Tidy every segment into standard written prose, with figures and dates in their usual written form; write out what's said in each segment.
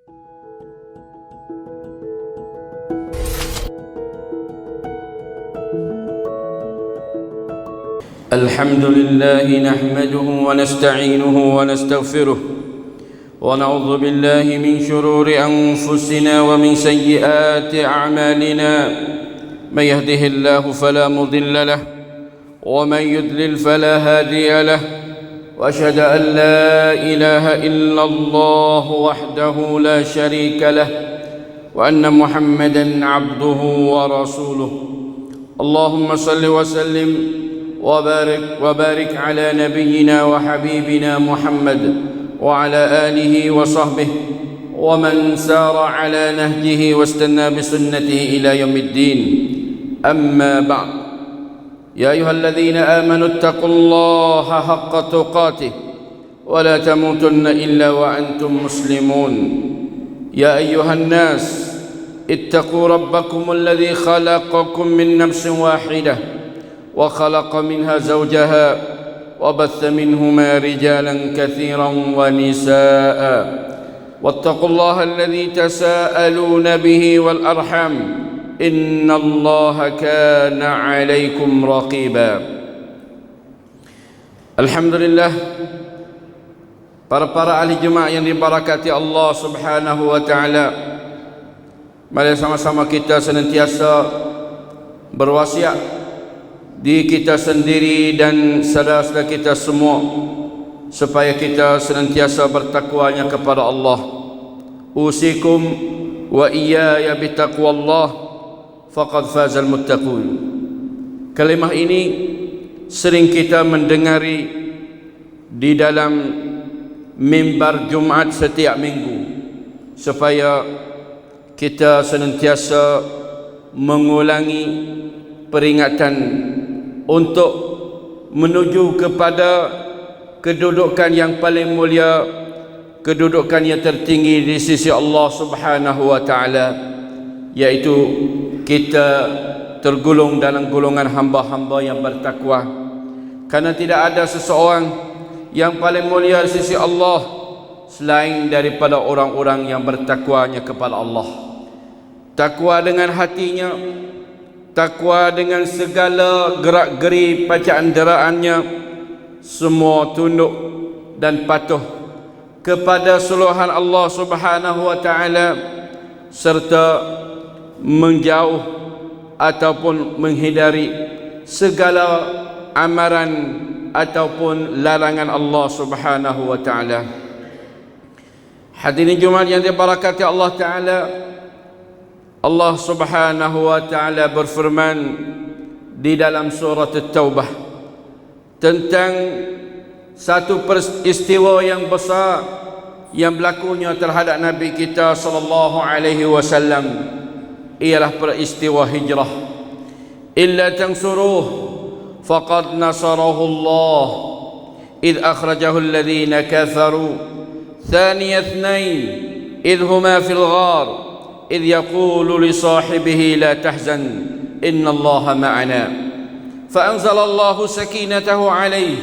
الحمد لله نحمده ونستعينه ونستغفره ونعوذ بالله من شرور أنفسنا ومن سيئات أعمالنا. من يهده الله فلا مضل له ومن يضلل فلا هادي له، وأشهد أن لا إله إلا الله وحده لا شريك له، وأن محمدا عبده ورسوله. اللهم صل وسلم وبارك على نبينا وحبيبنا محمد وعلى آله وصحبه ومن سار على نهجه واستنى بسنته إلى يوم الدين. أما بعد، يا أيها الذين آمنوا اتقوا الله حق تقاته ولا تموتن إلا وأنتم مسلمون. يا أيها الناس اتقوا ربكم الذي خلقكم من نفس واحدة وخلق منها زوجها وبث منهما رجالا كثيرا ونساء، واتقوا الله الذي تساءلون به والأرحام إن الله كان عليكم رقيبا. Alhamdulillah, para ahli jemaah yang dibarakati Allah Subhanahu wa taala, mari sama-sama kita senantiasa berwasiat di kita sendiri dan saudara-saudara kita semua supaya kita senantiasa bertakwanya kepada Allah. Usikum wa iyaya bitaqwallah faqad fazal muttaqun. Kalimah ini sering kita mendengari di dalam mimbar Jumaat setiap minggu supaya kita senantiasa mengulangi peringatan untuk menuju kepada kedudukan yang paling mulia, kedudukan yang tertinggi di sisi Allah Subhanahu wa taala, yaitu kita tergolong dalam golongan hamba-hamba yang bertakwa. Karena tidak ada seseorang yang paling mulia di sisi Allah selain daripada orang-orang yang bertakwanya kepada Allah. Takwa dengan hatinya, takwa dengan segala gerak-geri bacaan deraannya, semua tunduk dan patuh kepada suluhan Allah Subhanahu wa taala, serta menjauh ataupun menghindari segala amaran ataupun larangan Allah Subhanahu wa taala. Hadirin Jumaat yang dibarakati Allah taala, Allah Subhanahu wa taala berfirman di dalam surah At-Taubah tentang satu peristiwa yang besar yang berlakunya terhadap Nabi kita sallallahu alaihi wasallam, ialah peristiwa hijrah. Illa tansuruh faqad nasarahu Allah idh akhrajahu alladhina kafaru thaniya ithnain idh huma fil ghar إذ يقول لصاحبه لا تحزن إن الله معنا فأنزل الله سكينته عليه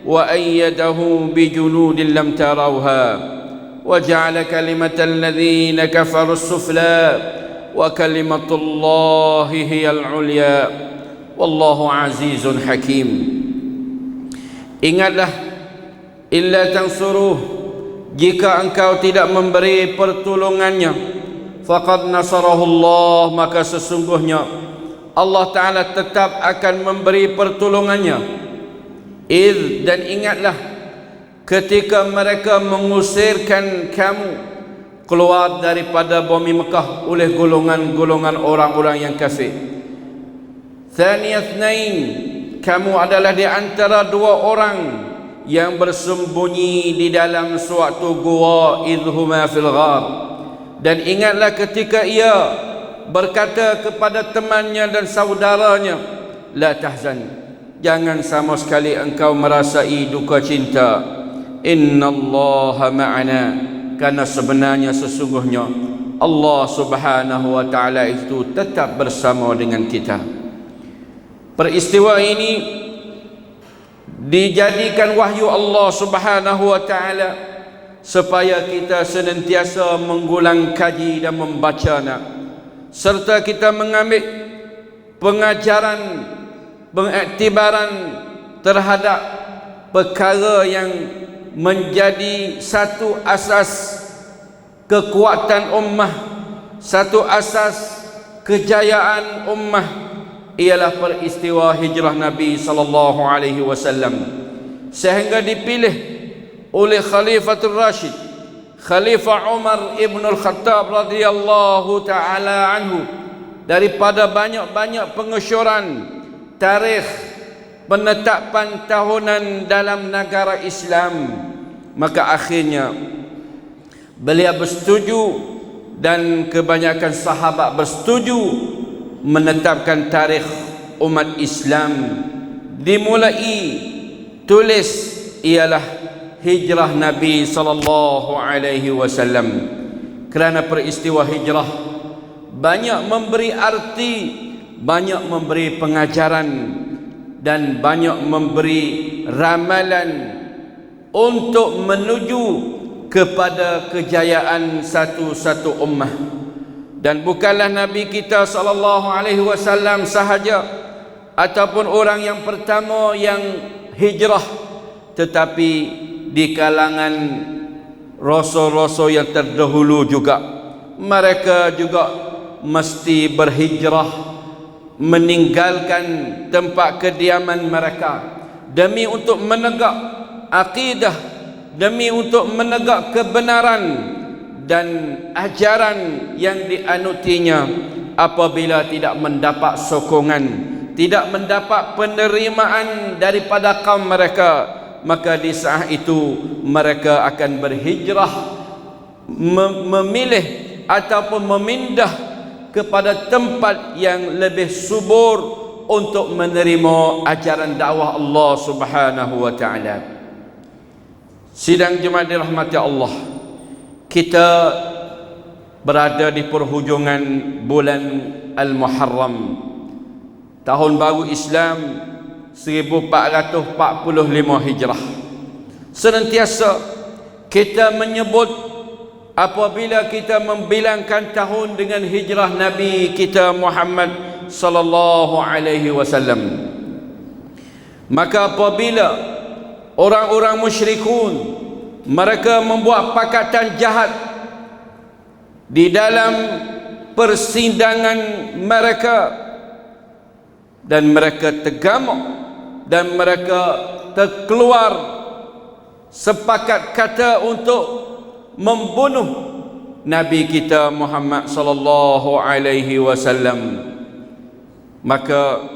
وأيده بجنود لم تروها وجعل كلمة الذين كفروا السفلى وكلمة الله هي العليا والله عزيز حكيم. Ingatlah, illa tansuruh, jika engkau tidak memberi pertolongannya, faqad nasarahullah, maka sesungguhnya Allah Ta'ala tetap akan memberi pertolongannya. Dan ingatlah ketika mereka mengusirkan kamu keluar daripada bumi Mekah oleh golongan-golongan orang-orang yang kafir. Thaniyatnain, kamu adalah di antara dua orang yang bersembunyi di dalam suatu gua, idhuma fil ghar. Dan ingatlah ketika ia berkata kepada temannya dan saudaranya, la tahzan, jangan sama sekali engkau merasai duka cinta, innallaha ma'ana, karena sebenarnya sesungguhnya Allah Subhanahu wa taala itu tetap bersama dengan kita. Peristiwa ini dijadikan wahyu Allah Subhanahu wa taala supaya kita senantiasa mengulang kaji dan membacanya, serta kita mengambil pengajaran, pengiktibaran terhadap perkara yang menjadi satu asas kekuatan ummah, satu asas kejayaan ummah, ialah peristiwa hijrah Nabi sallallahu alaihi wasallam, sehingga dipilih oleh Khalifatul Rashid, Khalifah Umar ibn al-Khattab radhiyallahu taala anhu, daripada banyak-banyak pengesyuran tarikh penetapan tahunan dalam negara Islam, maka akhirnya beliau bersetuju dan kebanyakan sahabat bersetuju menetapkan tarikh umat Islam dimulai tulis ialah hijrah Nabi sallallahu alaihi wasallam. Kerana peristiwa hijrah banyak memberi arti, banyak memberi pengajaran, dan banyak memberi ramalan untuk menuju kepada kejayaan satu-satu ummah. Dan bukanlah Nabi kita sallallahu alaihi wasallam sahaja ataupun orang yang pertama yang hijrah, tetapi di kalangan rasul-rasul yang terdahulu juga mereka juga mesti berhijrah, meninggalkan tempat kediaman mereka demi untuk menegak akidah, demi untuk menegak kebenaran dan ajaran yang dianutinya. Apabila tidak mendapat sokongan, tidak mendapat penerimaan daripada kaum mereka, maka di saat itu mereka akan berhijrah, memilih ataupun memindah kepada tempat yang lebih subur untuk menerima ajaran dakwah Allah Subhanahu wa taala. Sidang jemaah dirahmati Allah, kita berada di perhujungan bulan Al-Muharram, tahun baru Islam 1445 Hijrah. Senantiasa kita menyebut apabila kita membilangkan tahun dengan hijrah Nabi kita Muhammad sallallahu alaihi wasallam, maka apabila orang-orang musyrikun mereka membuat pakatan jahat di dalam persidangan mereka, dan mereka tergamuk dan mereka terkeluar sepakat kata untuk membunuh Nabi kita Muhammad sallallahu alaihi wasallam, maka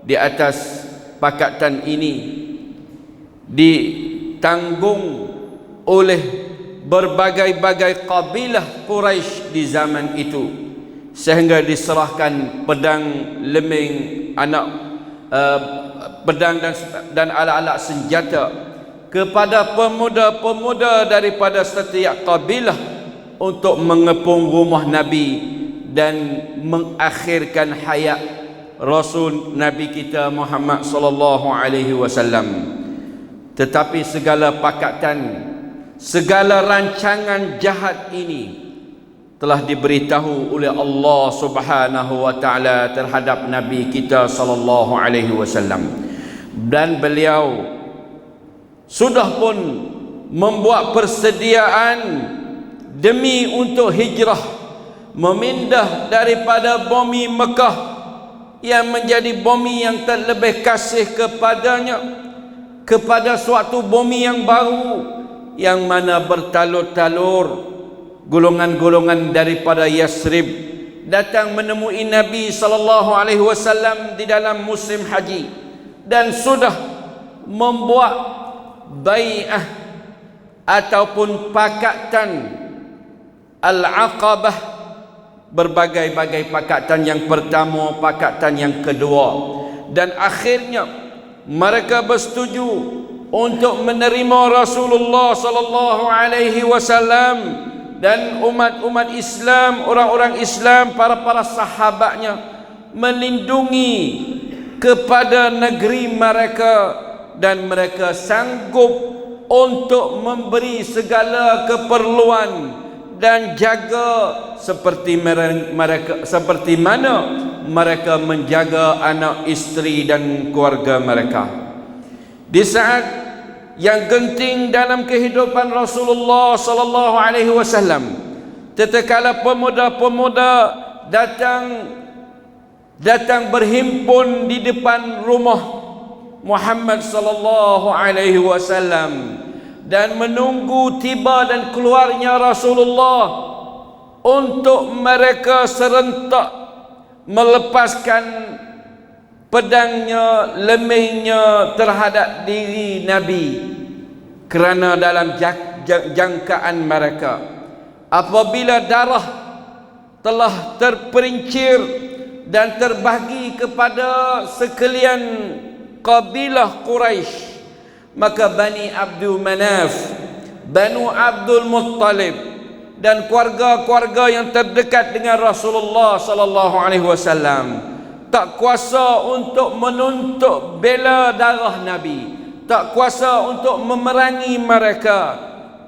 di atas pakatan ini ditanggung oleh berbagai-bagai kabilah Quraisy di zaman itu, sehingga diserahkan pedang, leming, pedang dan alat-alat senjata kepada pemuda-pemuda daripada setiap kabilah untuk mengepung rumah Nabi dan mengakhirkan hayat Rasul Nabi kita Muhammad sallallahu alaihi wasallam. Tetapi segala pakatan, segala rancangan jahat ini telah diberitahu oleh Allah Subhanahu wa taala terhadap Nabi kita sallallahu alaihi wasallam, dan beliau sudah pun membuat persediaan demi untuk hijrah, memindah daripada bumi Mekah yang menjadi bumi yang terlebih kasih kepadanya kepada suatu bumi yang baru, yang mana bertalur-talur golongan-golongan daripada Yasrib datang menemui Nabi sallallahu alaihi wasallam di dalam musim haji, dan sudah membuat bai'ah ataupun pakatan Al-Aqabah, berbagai-bagai pakatan, yang pertama, pakatan yang kedua, dan akhirnya mereka bersetuju untuk menerima Rasulullah sallallahu alaihi wasallam dan umat-umat Islam, orang-orang Islam, para sahabatnya, melindungi kepada negeri mereka, dan mereka sanggup untuk memberi segala keperluan dan jaga seperti mana mereka menjaga anak isteri dan keluarga mereka. Di saat yang genting dalam kehidupan Rasulullah sallallahu alaihi wasallam, tatkala pemuda-pemuda datang berhimpun di depan rumah Muhammad sallallahu alaihi wasallam dan menunggu tiba dan keluarnya Rasulullah untuk mereka serentak melepaskan pedangnya, lemihnya terhadap diri Nabi, kerana dalam jangkaan mereka apabila darah telah terperincir dan terbahagi kepada sekalian kabilah Quraisy, maka Bani Abdul Manaf, Banu Abdul Muttalib dan keluarga-keluarga yang terdekat dengan Rasulullah sallallahu alaihi wasallam tak kuasa untuk menuntut bela darah Nabi, tak kuasa untuk memerangi mereka,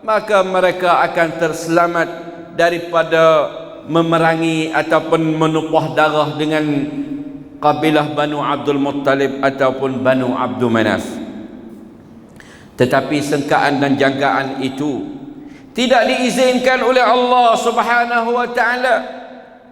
maka mereka akan terselamat daripada memerangi ataupun menumpah darah dengan kabilah Banu Abdul Muttalib ataupun Banu Abdul Manaf. Tetapi sengkaan dan jangkaan itu tidak diizinkan oleh Allah Subhanahu wa taala,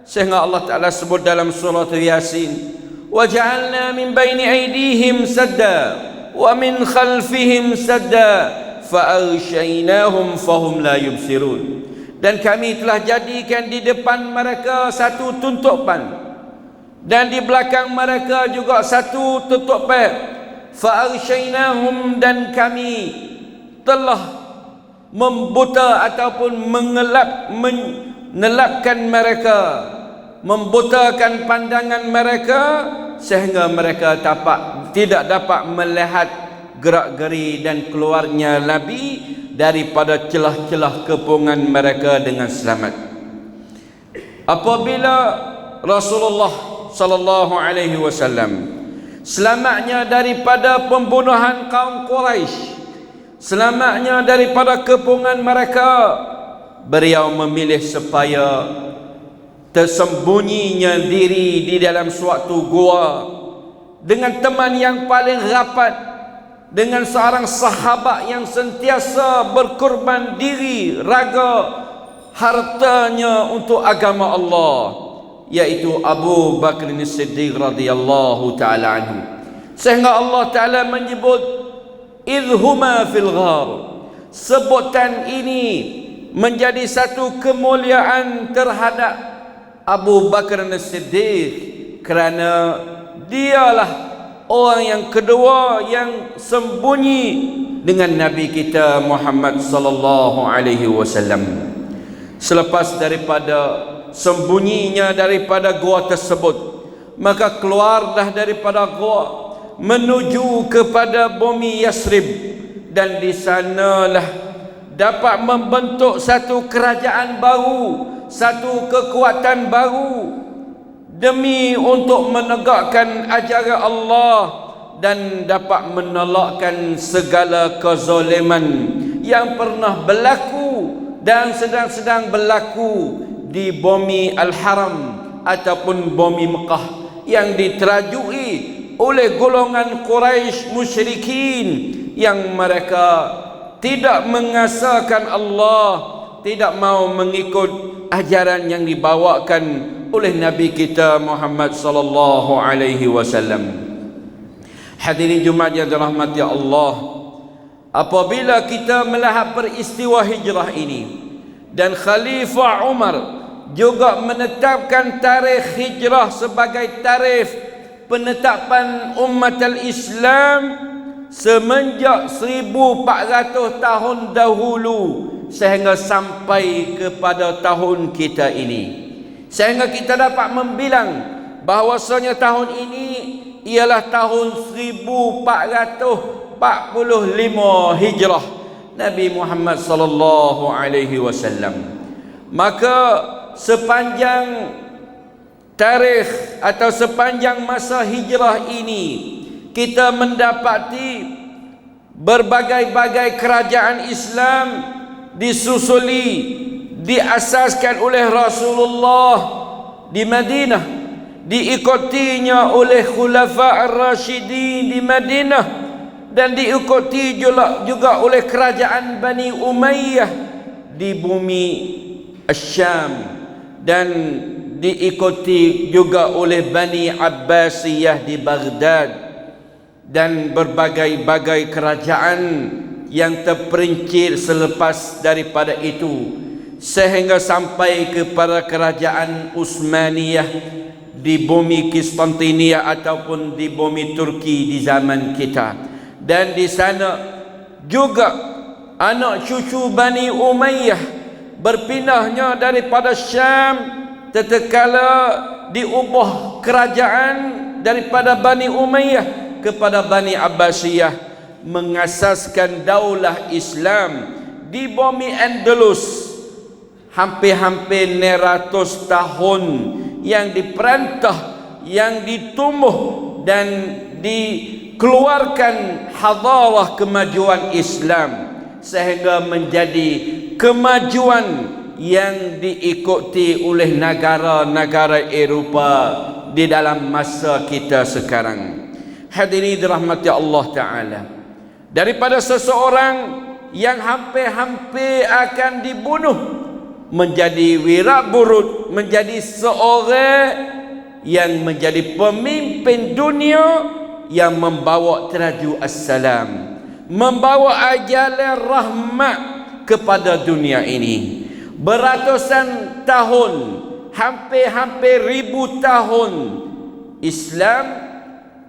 sehingga Allah Taala sebut dalam surah Yasin, wa ja'alna min baini aydihim sadda wa min khalfihim sadda fa aghshaynahum fahum la yubsirun. Dan kami telah jadikan di depan mereka satu tutupan dan di belakang mereka juga satu tutupan. Fa'arsyainahum, dan kami telah membuta ataupun menelapkan mereka, membutakan pandangan mereka sehingga mereka tidak dapat melihat gerak-geri dan keluarnya Nabi daripada celah-celah kepungan mereka dengan selamat. Apabila Rasulullah sallallahu alaihi wasallam selamatnya daripada pembunuhan kaum Quraisy, selamatnya daripada kepungan mereka, beliau memilih supaya tersembunyinya diri di dalam suatu gua dengan teman yang paling rapat, dengan seorang sahabat yang sentiasa berkorban diri, raga, hartanya untuk agama Allah, yaitu Abu Bakr As-Siddiq radhiyallahu taala anhu. Sehingga Allah Taala menyebut idhuma fil ghar. Sebutan ini menjadi satu kemuliaan terhadap Abu Bakr As-Siddiq kerana dialah orang yang kedua yang sembunyi dengan Nabi kita Muhammad sallallahu alaihi wasallam. Selepas daripada sembunyinya daripada gua tersebut, maka keluarlah daripada gua menuju kepada bumi Yasrib, dan di sanalah dapat membentuk satu kerajaan baru, satu kekuatan baru demi untuk menegakkan ajaran Allah dan dapat menolakkan segala kezaliman yang pernah berlaku dan sedang berlaku di bumi Al-Haram ataupun bumi Mekah yang diterajui oleh golongan Quraisy musyrikin yang mereka tidak mengasahkan Allah, tidak mau mengikut ajaran yang dibawakan oleh Nabi kita Muhammad sallallahu alaihi wasallam. Hadirin Jumaat yang dirahmati Allah, apabila kita melihat peristiwa hijrah ini dan Khalifah Umar juga menetapkan tarikh hijrah sebagai tarikh penetapan umat al-Islam semenjak 1400 tahun dahulu sehingga sampai kepada tahun kita ini, sehingga kita dapat membilang bahawasanya tahun ini ialah tahun 1445 hijrah Nabi Muhammad sallallahu alaihi wasallam. Maka sepanjang tarikh atau sepanjang masa hijrah ini kita mendapati berbagai-bagai kerajaan Islam disusuli, diasaskan oleh Rasulullah di Madinah, diikutinya oleh Khulafa' ar-Rasyidin di Madinah, dan diikuti juga oleh kerajaan Bani Umayyah di bumi Syam, dan diikuti juga oleh Bani Abbasiyah di Baghdad, dan berbagai-bagai kerajaan yang terperincir selepas daripada itu, sehingga sampai kepada kerajaan Utsmaniyah di bumi Konstantinia ataupun di bumi Turki di zaman kita. Dan di sana juga anak cucu Bani Umayyah berpindahnya daripada Syam, tatkala diubah kerajaan daripada Bani Umayyah kepada Bani Abbasiyah, mengasaskan daulah Islam di bumi Andalus. Hampir-hampir 900 tahun yang diperintah, yang ditumbuh dan dikeluarkan hadarah kemajuan Islam, sehingga menjadi kemajuan yang diikuti oleh negara-negara Eropah di dalam masa kita sekarang. Hadirin dirahmati Allah Ta'ala, daripada seseorang yang hampir-hampir akan dibunuh menjadi wiraburut, menjadi seorang yang menjadi pemimpin dunia, yang membawa teraju assalam, membawa ajaran rahmat kepada dunia ini. Beratusan tahun, hampir-hampir 1000 tahun, Islam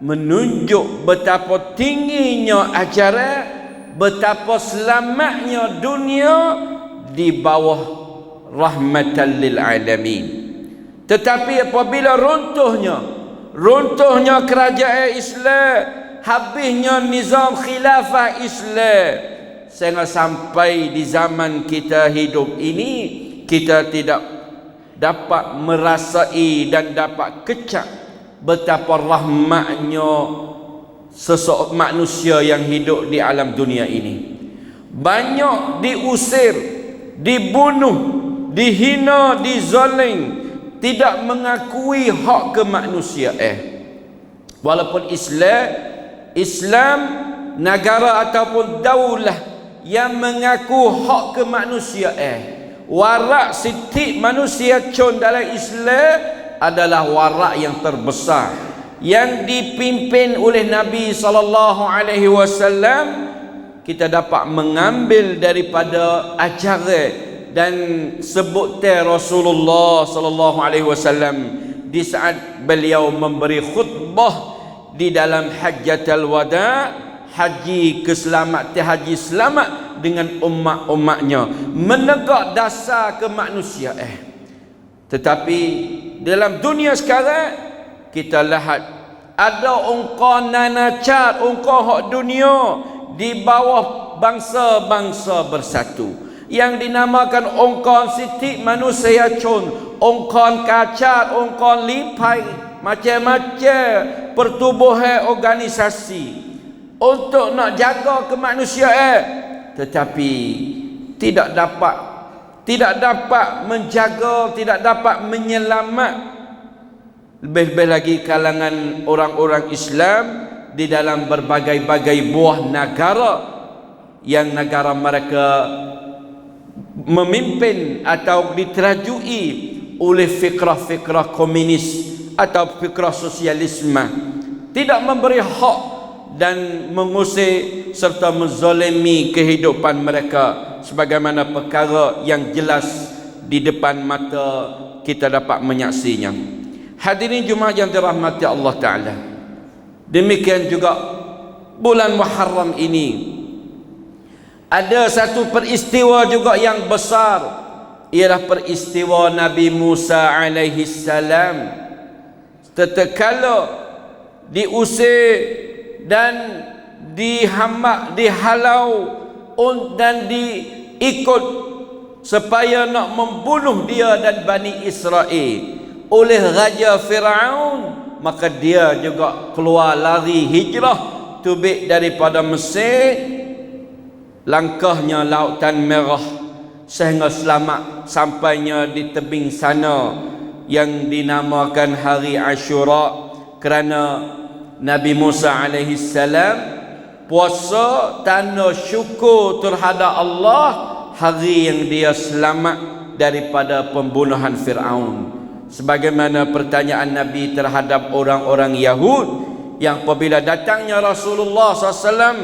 menunjuk betapa tingginya ajaran, betapa selamatnya dunia di bawah rahmatan lil alamin. Tetapi apabila runtuhnya kerajaan Islam, habisnya nizam khilafah Islam, sehingga sampai di zaman kita hidup ini, kita tidak dapat merasai dan dapat kecap betapa rahmatnya seseorang manusia yang hidup di alam dunia ini. Banyak diusir, dibunuh, dihina, dizalim, tidak mengakui hak kemanusiaan. Walaupun Islam negara ataupun daulah yang mengaku hak kemanusiaan, warak setiap manusia dalam Islam adalah warak yang terbesar, yang dipimpin oleh Nabi SAW. Kita dapat mengambil daripada ajaran dan sebutan Rasulullah SAW di saat beliau memberi khutbah di dalam Hajjatul Wada, haji keselamatan, haji selamat dengan umat-umatnya, menegak dasar kemanusiaan. Tetapi dalam dunia sekarang kita lihat ada ungkar nanacat, ungkar hak dunia di bawah bangsa-bangsa bersatu, yang dinamakan ungkar siti manusia cun, ungkar kacat, ungkar lipai, macam-macam pertubuhan organisasi untuk nak jaga kemanusiaan, tetapi tidak dapat menjaga, tidak dapat menyelamat, lebih-lebih lagi kalangan orang-orang Islam di dalam berbagai-bagai buah negara, yang negara mereka memimpin atau diterajui oleh fikrah-fikrah komunis atau fikrah sosialisme, tidak memberi hak dan mengusir serta menzalimi kehidupan mereka, sebagaimana perkara yang jelas di depan mata kita dapat menyaksinya. Hadirin Jumaat yang dirahmati Allah Ta'ala, demikian juga bulan Muharram ini ada satu peristiwa juga yang besar, ialah peristiwa Nabi Musa alaihi salam tatkala diusir dan dihalau dan diikut supaya nak membunuh dia dan Bani Israel oleh Raja Fir'aun, maka dia juga keluar lari hijrah tubik daripada Mesir langkahnya lautan merah sehingga selamat sampainya di tebing sana yang dinamakan hari Ashura, kerana Nabi Musa alaihi salam puasa tanda syukur terhadap Allah hari yang dia selamat daripada pembunuhan Fir'aun. Sebagaimana pertanyaan Nabi terhadap orang-orang Yahud yang apabila datangnya Rasulullah SAW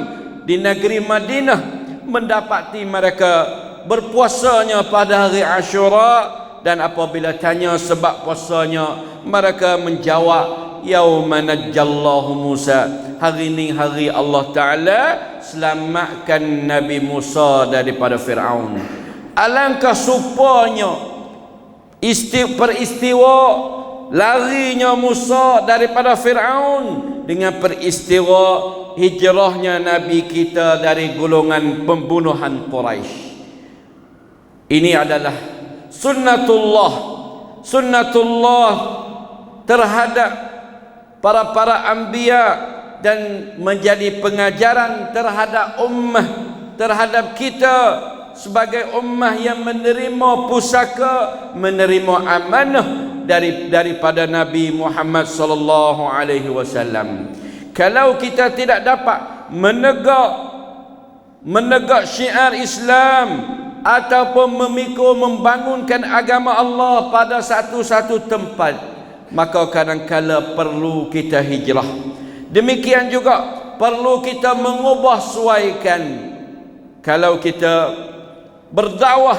di negeri Madinah, mendapati mereka berpuasanya pada hari Ashura, dan apabila tanya sebab puasanya, mereka menjawab, yauma najjallahu Musa, hari ini hari Allah Ta'ala selamatkan Nabi Musa daripada Fir'aun. Alangkah supaya peristiwa larinya Musa daripada Fir'aun dengan peristiwa hijrahnya Nabi kita dari golongan pembunuhan Quraisy. Ini adalah sunnatullah terhadap para anbiya, dan menjadi pengajaran terhadap ummah, terhadap kita sebagai ummah yang menerima pusaka, menerima amanah daripada Nabi Muhammad sallallahu alaihi wasallam. Kalau kita tidak dapat menegak syiar Islam ataupun memikul membangunkan agama Allah pada satu-satu tempat, maka kadang-kala perlu kita hijrah. Demikian juga perlu kita mengubah suaikan. Kalau kita berdakwah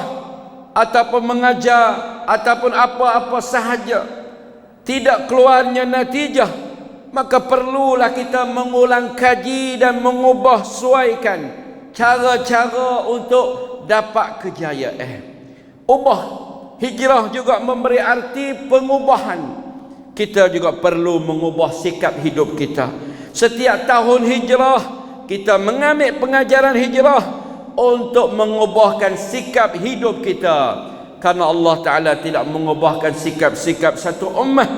ataupun mengajar ataupun apa-apa sahaja tidak keluarnya natijah, maka perlulah kita mengulang kaji dan mengubah suaikan cara-cara untuk dapat kejayaan. Ubah hijrah juga memberi arti pengubahan. Kita juga perlu mengubah sikap hidup kita. Setiap tahun hijrah kita mengambil pengajaran hijrah untuk mengubahkan sikap hidup kita, karena Allah Ta'ala tidak mengubahkan sikap-sikap satu ummah.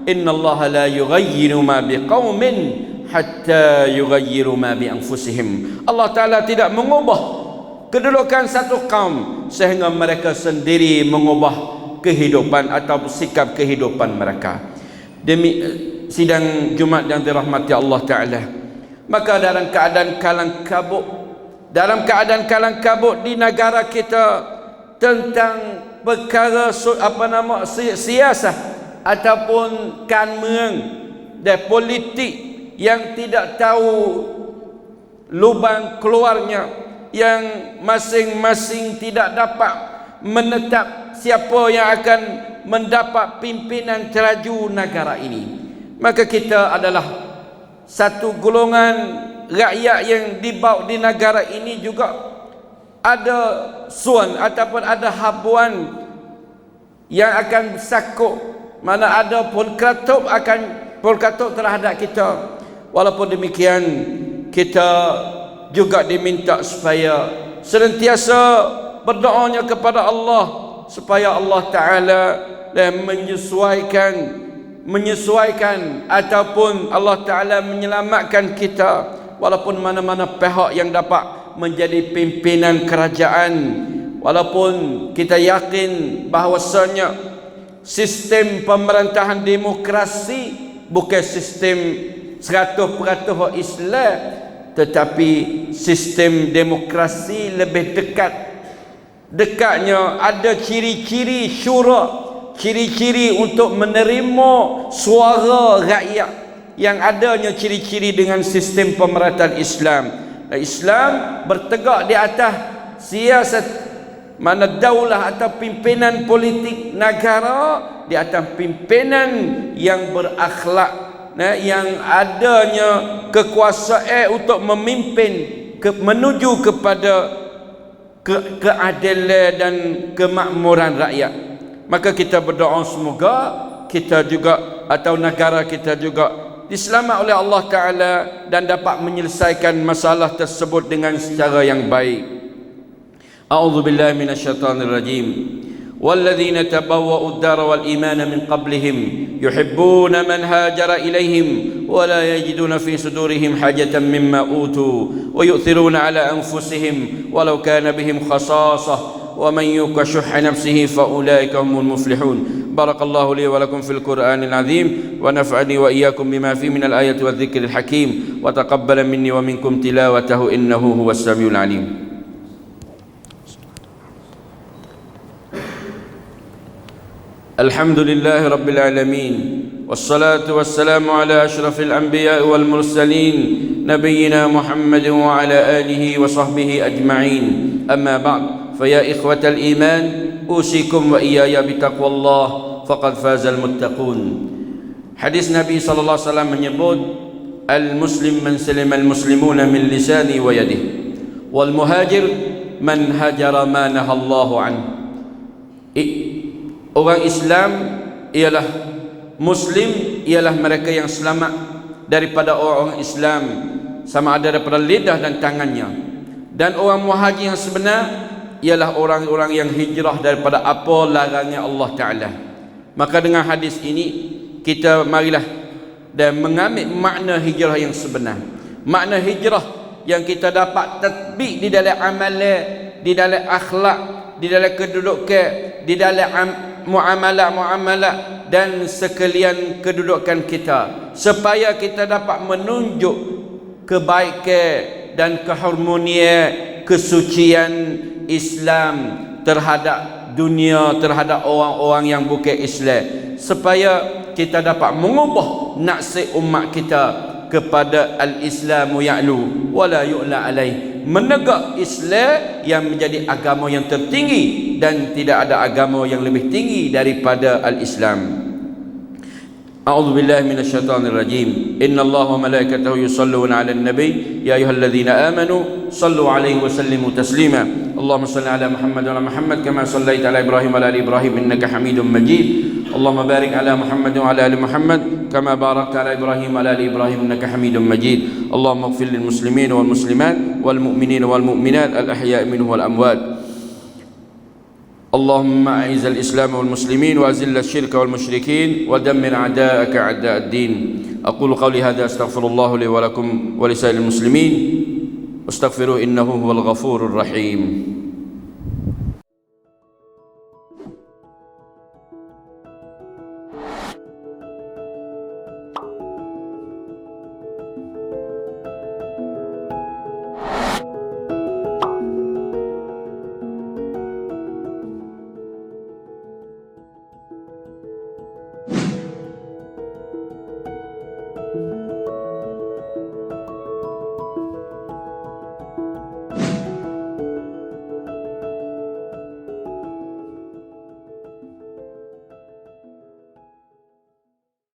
Innallaha la yughayyiru ma biqaumin hatta yughayyiru ma bi anfusihim. Allah Ta'ala tidak mengubah kedudukan satu kaum sehingga mereka sendiri mengubah kehidupan atau sikap kehidupan mereka. Demi sidang Jumat yang dirahmati Allah Ta'ala, maka dalam keadaan kalang kabut di negara kita tentang perkara siasah ataupun kanmeung dan politik yang tidak tahu lubang keluarnya, yang masing-masing tidak dapat menetap siapa yang akan mendapat pimpinan teraju negara ini, maka kita adalah satu golongan rakyat yang dibawa di negara ini juga ada suan ataupun ada habuan yang akan sakut, mana ada polkratop terhadap kita. Walaupun demikian, kita juga diminta supaya senantiasa berdoanya kepada Allah supaya Allah Ta'ala menyesuaikan ataupun Allah Ta'ala menyelamatkan kita. Walaupun mana-mana pihak yang dapat menjadi pimpinan kerajaan, walaupun kita yakin bahawasanya sistem pemerintahan demokrasi bukan sistem 100% Islam, tetapi sistem demokrasi lebih dekatnya ada ciri-ciri syura, ciri-ciri untuk menerima suara rakyat, yang adanya ciri-ciri dengan sistem pemerintahan Islam. Dan Islam bertegak di atas siasat, mana daulah atau pimpinan politik negara di atas pimpinan yang berakhlak, yang adanya kekuasaan untuk memimpin menuju kepada keadilan dan kemakmuran rakyat. Maka kita berdoa semoga kita juga atau negara kita juga diselamat oleh Allah Ta'ala dan dapat menyelesaikan masalah tersebut dengan secara yang baik. A'udzubillahi minasyaitanirrajim. والذين تبوأوا الدار والإيمان من قبلهم يحبون من هاجر إليهم ولا يجدون في صدورهم حاجة مما أوتوا ويؤثرون على أنفسهم ولو كان بهم خصاصة ومن يوق شح نفسه فأولئك هم المفلحون. بارك الله لي ولكم في القرآن العظيم ونفعني وإياكم بما فيه من الآية والذكر الحكيم وتقبل مني ومنكم تلاوته إنه هو السميع العليم. الحمد لله رب العالمين والصلاة والسلام على أشرف الأنبياء والمرسلين نبينا محمد وعلى آله وصحبه أجمعين. أما بعد فيا إخوة الإيمان أوصيكم وإياي بتقوى الله فقد فاز المتقون. Hadis Nabi sallallahu alaihi wasallam menyebut al-muslim man salima al-muslimuna min lisani wa yadihi wal muhajir man hajara ma nahallahu an. Orang Islam ialah Muslim, ialah mereka yang selamat daripada orang Islam, sama ada daripada lidah dan tangannya. Dan orang muhajir yang sebenar ialah orang-orang yang hijrah daripada apa larangnya Allah Ta'ala. Maka dengan hadis ini kita marilah dan mengambil makna hijrah yang sebenar. Makna hijrah yang kita dapat tatbik di dalam amalan, di dalam akhlak, di dalam kedudukan, di dalam muamalah dan sekalian kedudukan kita, supaya kita dapat menunjuk kebaikan dan keharmonian, kesucian Islam terhadap dunia, terhadap orang-orang yang bukan Islam, supaya kita dapat mengubah nasib umat kita kepada al-Islamu ya'lu wala yu'la alaih, menegak Islam yang menjadi agama yang tertinggi dan tidak ada agama yang lebih tinggi daripada al-Islam. A'udzu billahi minasyaitonir rajim. Innallaha wa malaikatahu yusholluna 'alan nabiy ya ayyuhalladzina amanu shallu 'alaihi wa sallimu taslima. Allahumma shalli 'ala Muhammad wa 'ala Muhammad kama shallaita 'ala Ibrahim wa 'ala ali Ibrahim innaka Hamidum Majid. Allahumma barik 'ala Muhammad wa 'ala ali Muhammad kama barakta 'ala Ibrahim wa 'ala ali Ibrahim innaka Hamidum Majid. Allahumma ighfir lil muslimin wal muslimat wal mu'minin wal mu'minat al ahya'i minhum wal amwat. اللهم أعز الإسلام والمسلمين وأذل الشرك والمشركين ودمر أعداءك أعداء الدين. أقول قولي هذا أستغفر الله لي ولكم ولسائر المسلمين واستغفروه إنه هو الغفور الرحيم.